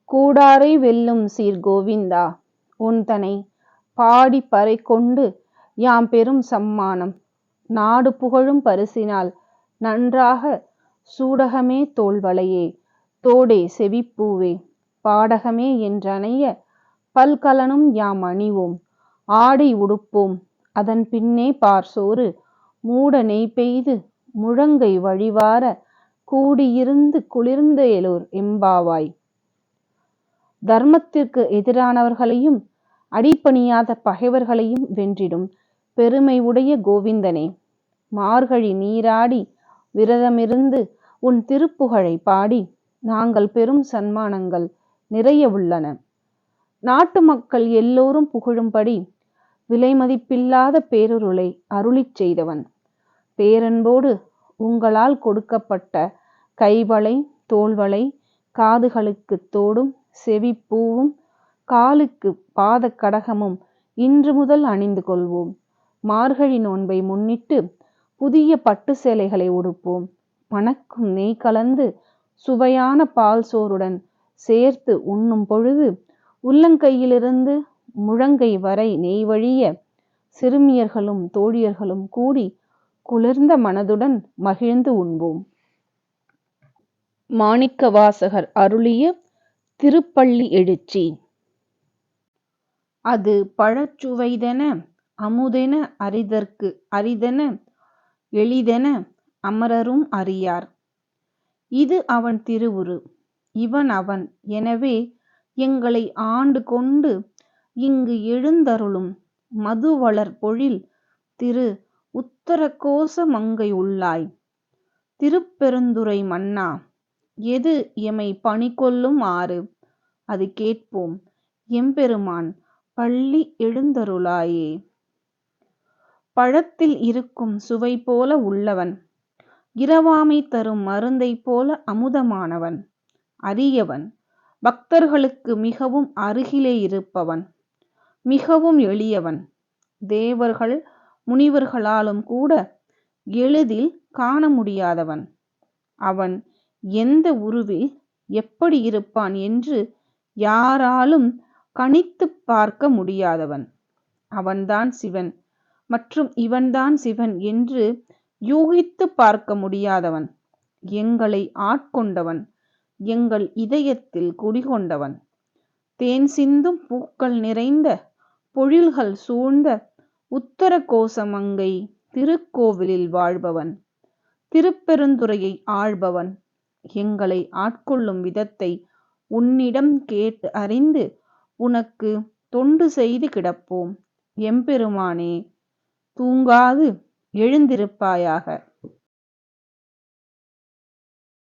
கூடாரை வெல்லும் சீர் கோவிந்தா, உன்தனை பாடி பறை கொண்டு யாம் பெரும் சம்மானம். நாடு புகழும் பரிசினால் நன்றாக சூடகமே தோள்வளையே தோடே செவிப்பூவே பாடகமே என்றனைய பல்கலனும் யாம் அணிவோம். ஆடை உடுப்போம் அதன் பின்னே பார்சோறு மூட நெய் பெய்து முழங்கை வழிவார கூடியிருந்து குளிர்ந்த எழூர் எம்பாவாய். தர்மத்திற்கு எதிரானவர்களையும் அடிபணியாத பகைவர்களையும் வென்றிடும் பெருமை உடைய கோவிந்தனே, மார்கழி நீராடி விரதமிருந்து உன் திருப்புகழை பாடி நாங்கள் பெரும் சன்மானங்கள் நிறைய உள்ளன. நாட்டு மக்கள் எல்லோரும் புகழும்படி விலைமதிப்பில்லாத பேரருளை அருளிச் செய்தவன். பேரன்போடு உங்களால் கொடுக்கப்பட்ட கைவளை தோள்வளை காதுகளுக்கு தோடும் செவிப்பூவும் காலுக்கு பாத கடகமும் இன்று முதல் அணிந்து கொள்வோம். மார்கழி நோன்பை முன்னிட்டு புதிய பட்டு சேலைகளை உடுப்போம். மணக்கும் நெய் கலந்து சுவையான பால் சோறுடன் சேர்த்து உண்ணும் பொழுது உள்ளங்கையிலிருந்து முழங்கை வரை நெய் வழிய சிறுமியர்களும் தோழியர்களும் கூடி குளிர்ந்த மனதுடன் மகிழ்ந்து உண்போம். மாணிக்கவாசகர் அருளிய திருப்பள்ளி எழுச்சி. அது பழச்சுவைதென அமுதென அறிதற்கு அரிதென எளிதென அமரரும் அறியார். இது அவன் திருவுரு இவன் அவன். எனவே எங்களை ஆண்டு கொண்டு இங்கு எழுந்தருளும் மதுவளர் பொழில் திரு உத்தரகோச மங்கை உள்ளாய். திருப்பெருந்துறை மன்னா, எது எமை பணி கொள்ளும் ஆறு அது கேட்போம் எம்பெருமான் பள்ளி எழுந்தருளாயே. பழத்தில் இருக்கும் சுவை போல உள்ளவன், இரவாமை தரும் மருந்தை போல அமுதமானவன், அரியவன், பக்தர்களுக்கு மிகவும் அருகிலே இருப்பவன், மிகவும் எளியவன், தேவர்கள் முனிவர்களாலும் கூட எளிதில் காண முடியாதவன். அவன் எந்த உருவில் எப்படி இருப்பான் என்று யாராலும் கணித்து பார்க்க முடியாதவன். அவன்தான் சிவன் மற்றும் இவன்தான் சிவன் என்று யூகித்து பார்க்க முடியாதவன். எங்களை ஆட்கொண்டவன், எங்கள் இதயத்தில் குடிகொண்டவன். தேன் சிந்தும் பூக்கள் நிறைந்த பொழில்கள் சூழ்ந்த உத்தர கோசமங்கை திருக்கோவிலில் வாழ்பவன், திருப்பெருந்துறையை ஆள்பவன். எங்களை ஆட்கொள்ளும் விதத்தை உன்னிடம் கேட்டு அறிந்து உனக்கு தொண்டு செய்து கிடப்போம். எம்பெருமானே, தூங்காது எழுந்திருப்பாயாக.